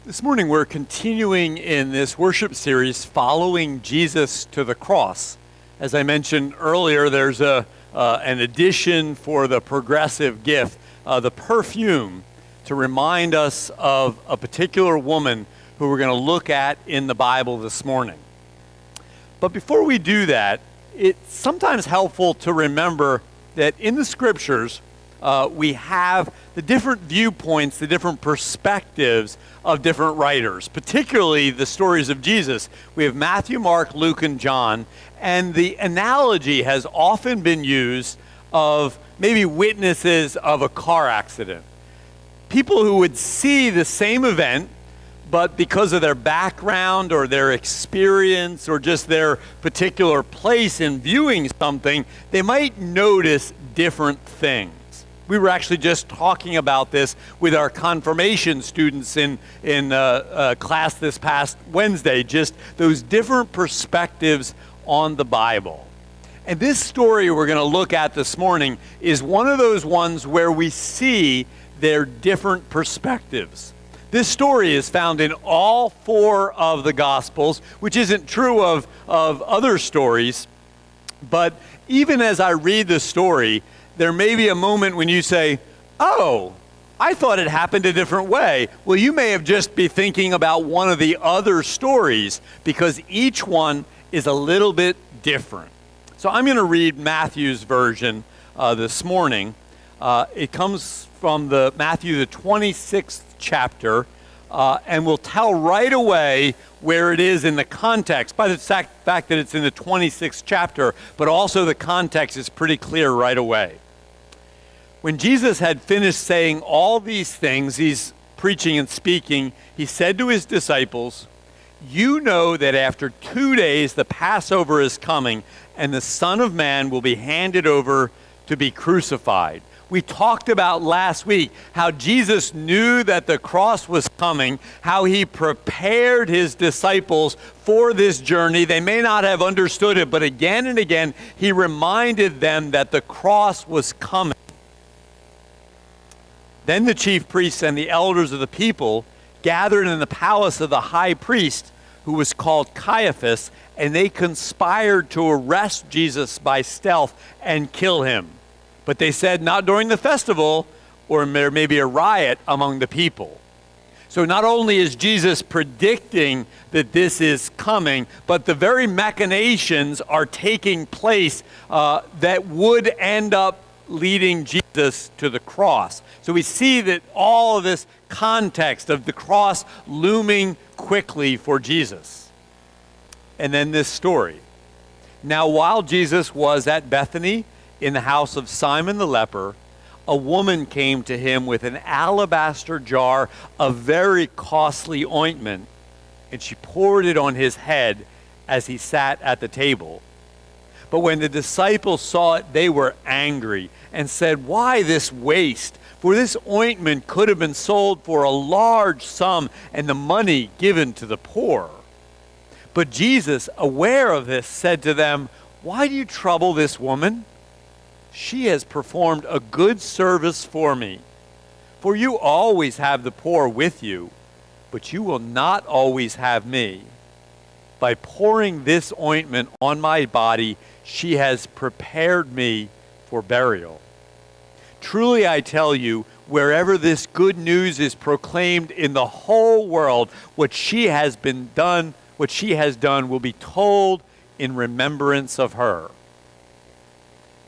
This morning we're continuing in this worship series, Following Jesus to the Cross. As I mentioned earlier, there's an addition for the progressive gift, the perfume, to remind us of a particular woman who we're going to look at in the Bible this morning. But before we do that, it's sometimes helpful to remember that in the Scriptures, we have the different viewpoints, the different perspectives of different writers, particularly the stories of Jesus. We have Matthew, Mark, Luke, and John, and the analogy has often been used of maybe witnesses of a car accident. People who would see the same event, but because of their background or their experience or just their particular place in viewing something, they might notice different things. We were actually just talking about this with our confirmation students in class this past Wednesday, just those different perspectives on the Bible. And this story we're going to look at this morning is one of those ones where we see their different perspectives. This story is found in all four of the Gospels, which isn't true of other stories. But even as I read the story, there may be a moment when you say, oh, I thought it happened a different way. Well, you may have just be thinking about one of the other stories because each one is a little bit different. So I'm going to read Matthew's version this morning. It comes from Matthew, the 26th chapter, and we'll tell right away where it is in the context, by the fact that it's in the 26th chapter, but also the context is pretty clear right away. When Jesus had finished saying all these things, he's preaching and speaking, he said to his disciples, "You know that after 2 days the Passover is coming, and the Son of Man will be handed over to be crucified." We talked about last week how Jesus knew that the cross was coming, how he prepared his disciples for this journey. They may not have understood it, but again and again, he reminded them that the cross was coming. Then the chief priests and the elders of the people gathered in the palace of the high priest, who was called Caiaphas, and they conspired to arrest Jesus by stealth and kill him. But they said, not during the festival, or there may be a riot among the people. So not only is Jesus predicting that this is coming, but the very machinations are taking place that would end up leading Jesus to the cross. So we see that all of this context of the cross looming quickly for Jesus. And then this story. Now, while Jesus was at Bethany in the house of Simon the leper, a woman came to him with an alabaster jar of very costly ointment, and she poured it on his head as he sat at the table. But when the disciples saw it, they were angry and said, "Why this waste? For this ointment could have been sold for a large sum and the money given to the poor." But Jesus, aware of this, said to them, "Why do you trouble this woman? She has performed a good service for me. For you always have the poor with you, but you will not always have me. By pouring this ointment on my body, she has prepared me for burial. Truly I tell you, wherever this good news is proclaimed in the whole world, what she has done will be told in remembrance of her."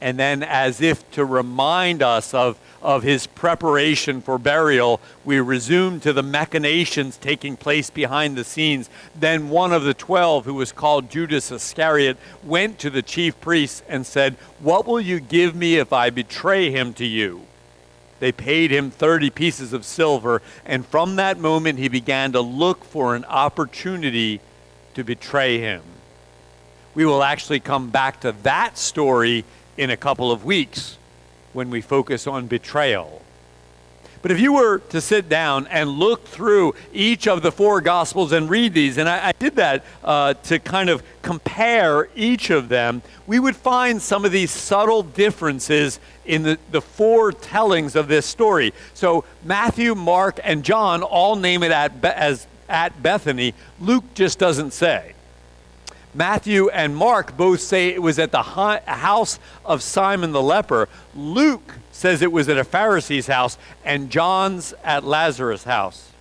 And then, as if to remind us of his preparation for burial, we resume to the machinations taking place behind the scenes. Then one of the 12, who was called Judas Iscariot, went to the chief priests and said, "What will you give me if I betray him to you?" They paid him 30 pieces of silver, and from that moment he began to look for an opportunity to betray him. We will actually come back to that story in a couple of weeks when we focus on betrayal. But if you were to sit down and look through each of the four Gospels and read these, and I did that to kind of compare each of them, we would find some of these subtle differences in the four tellings of this story. So Matthew, Mark, and John all name it as at Bethany. Luke just doesn't say. Matthew and Mark both say it was at the house of Simon the leper. Luke says it was at a Pharisee's house, and John's at Lazarus' house.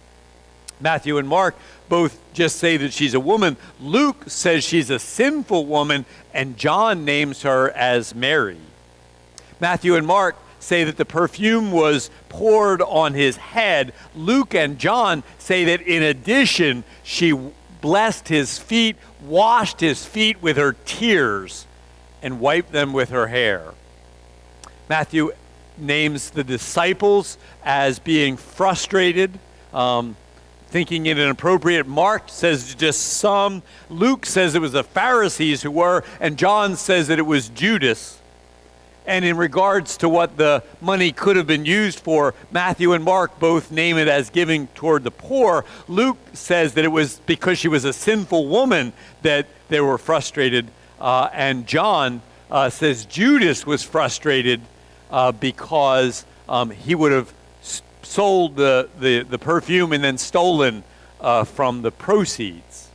Matthew and Mark both just say that she's a woman. Luke says she's a sinful woman, and John names her as Mary. Matthew and Mark say that the perfume was poured on his head. Luke and John say that in addition, she blessed his feet, washed his feet with her tears, and wiped them with her hair. Matthew names the disciples as being frustrated, thinking it inappropriate. Mark says just some. Luke says it was the Pharisees who were, and John says that it was Judas. And in regards to what the money could have been used for, Matthew and Mark both name it as giving toward the poor. Luke says that it was because she was a sinful woman that they were frustrated. And John says Judas was frustrated because he would have sold the perfume and then stolen from the proceeds.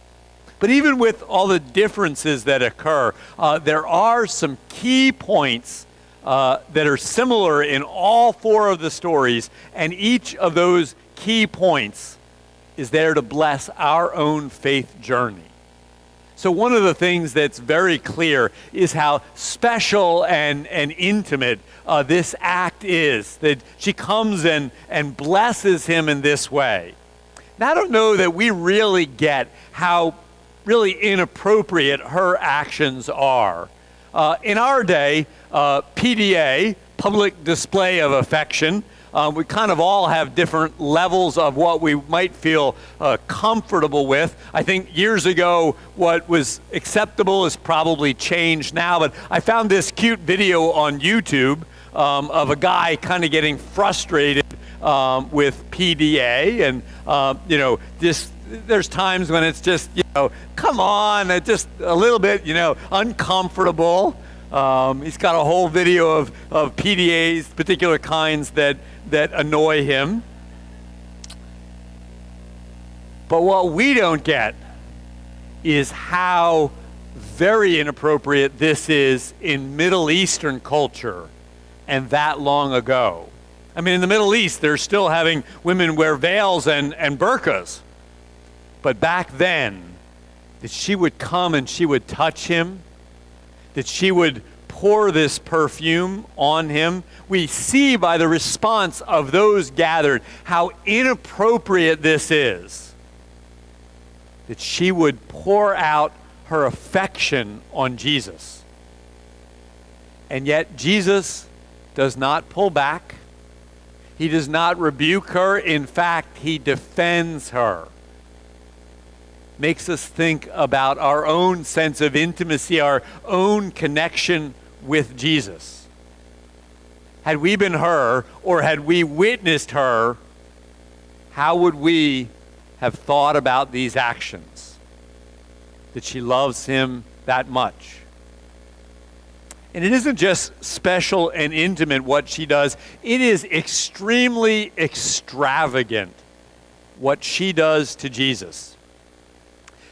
But even with all the differences that occur, there are some key points that are similar in all four of the stories, and each of those key points is there to bless our own faith journey. So one of the things that's very clear is how special and intimate this act is, that she comes and blesses him in this way. Now, I don't know that we really get how really inappropriate her actions are. In our day, PDA, public display of affection, we kind of all have different levels of what we might feel comfortable with. I think years ago, what was acceptable has probably changed now, but I found this cute video on YouTube of a guy kind of getting frustrated with PDA, and, there's times when it's just, come on, it's just a little bit, uncomfortable. He's got a whole video of PDAs, particular kinds that annoy him. But what we don't get is how very inappropriate this is in Middle Eastern culture, and that long ago. I mean, in the Middle East, they're still having women wear veils and burqas. But back then, that she would come and she would touch him, that she would pour this perfume on him. We see by the response of those gathered how inappropriate this is. That she would pour out her affection on Jesus. And yet Jesus does not pull back. He does not rebuke her. In fact, he defends her. Makes us think about our own sense of intimacy, our own connection with Jesus. Had we been her, or had we witnessed her, how would we have thought about these actions? That she loves him that much. And it isn't just special and intimate what she does, it is extremely extravagant what she does to Jesus.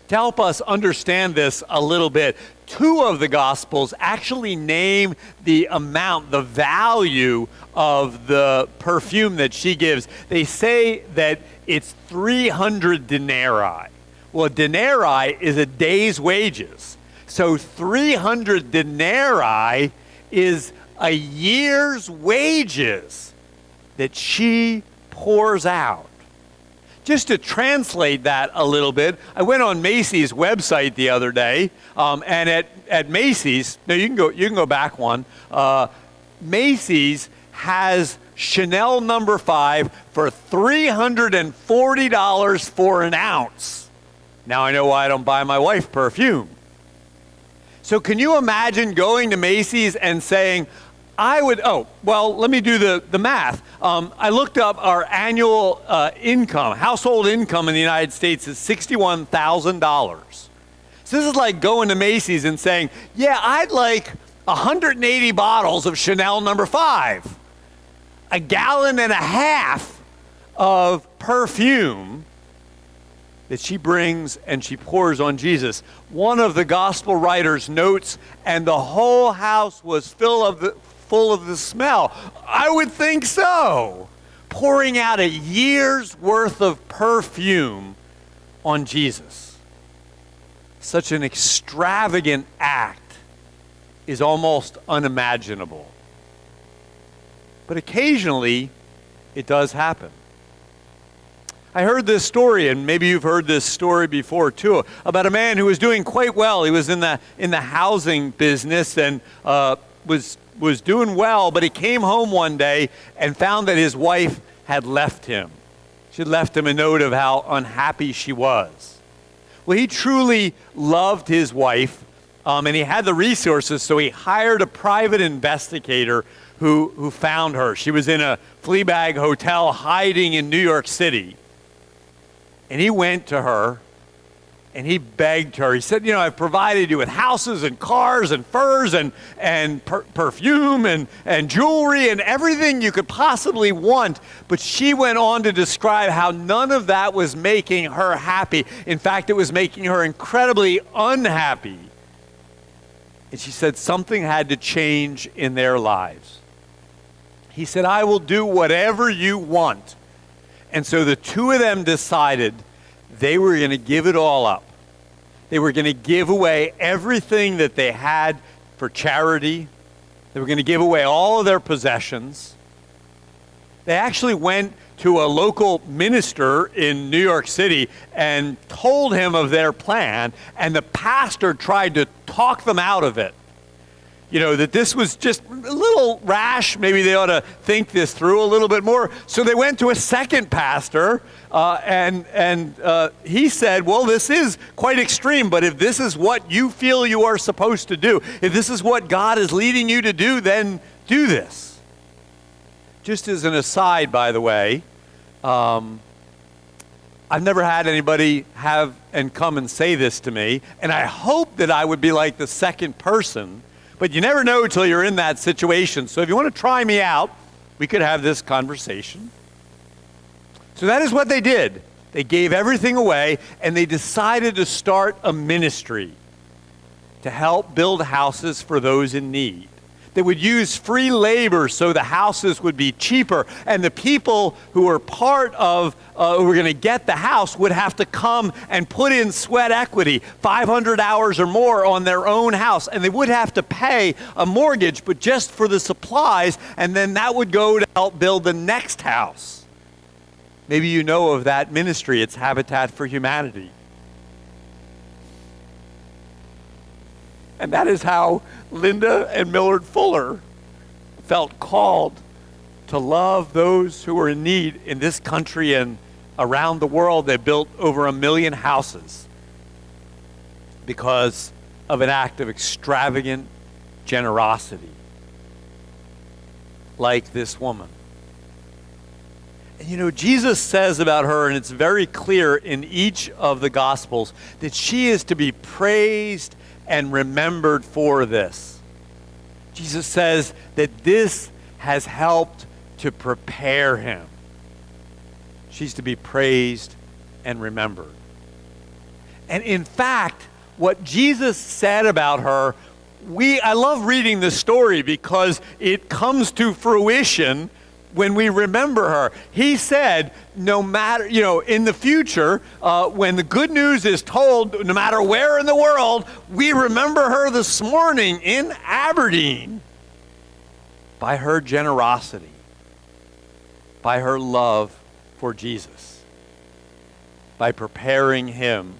To help us understand this a little bit, two of the Gospels actually name the amount, the value of the perfume that she gives. They say that it's 300 denarii. Well, a denarii is a day's wages. So 300 denarii is a year's wages that she pours out. Just to translate that a little bit, I went on Macy's website the other day, and at Macy's, no, you can go back one. Macy's has Chanel No. 5 for $340 for an ounce. Now I know why I don't buy my wife perfume. So can you imagine going to Macy's and saying, let me do the math. I looked up our annual income, household income in the United States is $61,000. So this is like going to Macy's and saying, yeah, I'd like 180 bottles of Chanel No. 5, a gallon and a half of perfume that she brings and she pours on Jesus. One of the gospel writers notes, and the whole house was full of the smell. I would think so. Pouring out a year's worth of perfume on Jesus. Such an extravagant act is almost unimaginable. But occasionally, it does happen. I heard this story, and maybe you've heard this story before too, about a man who was doing quite well. He was in the housing business and was doing well, but he came home one day and found that his wife had left him. She had left him a note of how unhappy she was. Well, he truly loved his wife, and he had the resources, so he hired a private investigator who found her. She was in a flea bag hotel hiding in New York City. And he went to her, and he begged her. He said, I've provided you with houses and cars and furs and perfume and jewelry and everything you could possibly want. But she went on to describe how none of that was making her happy. In fact, it was making her incredibly unhappy. And she said something had to change in their lives. He said, I will do whatever you want. And so the two of them decided they were going to give it all up. They were going to give away everything that they had for charity. They were going to give away all of their possessions. They actually went to a local minister in New York City and told him of their plan, and the pastor tried to talk them out of it. That this was just a little rash. Maybe they ought to think this through a little bit more. So they went to a second pastor, and he said, well, this is quite extreme, but if this is what you feel you are supposed to do, if this is what God is leading you to do, then do this. Just as an aside, by the way, I've never had anybody have and come and say this to me, and I hope that I would be like the second person. But you never know until you're in that situation. So if you want to try me out, we could have this conversation. So that is what they did. They gave everything away, and they decided to start a ministry to help build houses for those in need. They would use free labor so the houses would be cheaper, and the people who were part of, who were going to get the house would have to come and put in sweat equity, 500 hours or more on their own house, and they would have to pay a mortgage, but just for the supplies, and then that would go to help build the next house. Maybe you know of that ministry. It's Habitat for Humanity. And that is how Linda and Millard Fuller felt called to love those who were in need in this country and around the world. They built over 1 million houses because of an act of extravagant generosity, like this woman. And Jesus says about her, and it's very clear in each of the Gospels, that she is to be praised and remembered for this. Jesus says that this has helped to prepare him. She's to be praised and remembered. And in fact, what Jesus said about her, I love reading the story because it comes to fruition when we remember her. He said, no matter, in the future, when the good news is told, no matter where in the world, we remember her this morning in Aberdeen by her generosity, by her love for Jesus, by preparing him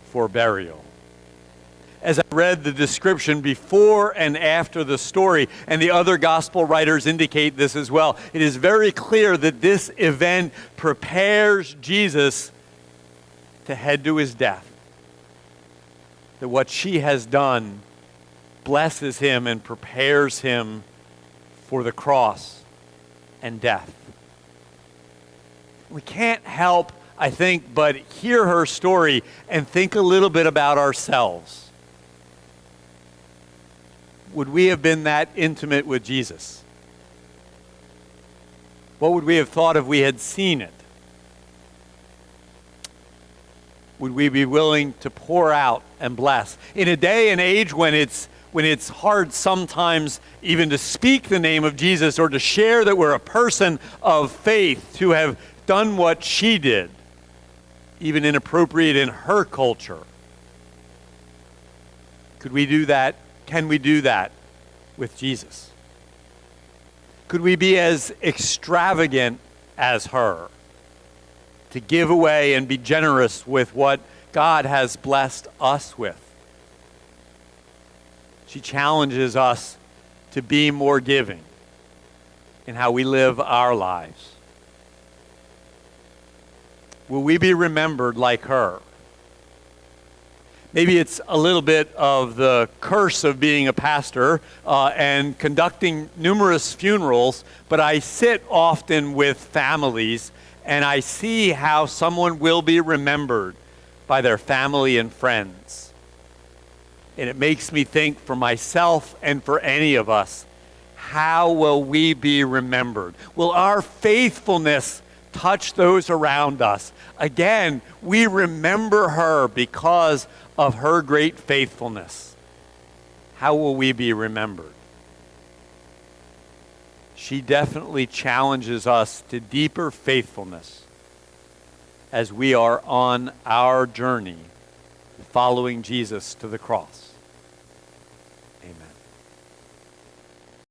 for burial. As I read the description before and after the story, and the other gospel writers indicate this as well, it is very clear that this event prepares Jesus to head to his death. That what she has done blesses him and prepares him for the cross and death. We can't help, I think, but hear her story and think a little bit about ourselves. Would we have been that intimate with Jesus? What would we have thought if we had seen it? Would we be willing to pour out and bless? In a day and age when it's hard sometimes even to speak the name of Jesus or to share that we're a person of faith, to have done what she did, even inappropriate in her culture. Could we do that? Can we do that with Jesus? Could we be as extravagant as her, to give away and be generous with what God has blessed us with? She challenges us to be more giving in how we live our lives. Will we be remembered like her? Maybe it's a little bit of the curse of being a pastor and conducting numerous funerals, but I sit often with families and I see how someone will be remembered by their family and friends. And it makes me think for myself and for any of us, how will we be remembered? Will our faithfulness touch those around us? Again, we remember her because of her great faithfulness. How will we be remembered? She definitely challenges us to deeper faithfulness as we are on our journey following Jesus to the cross.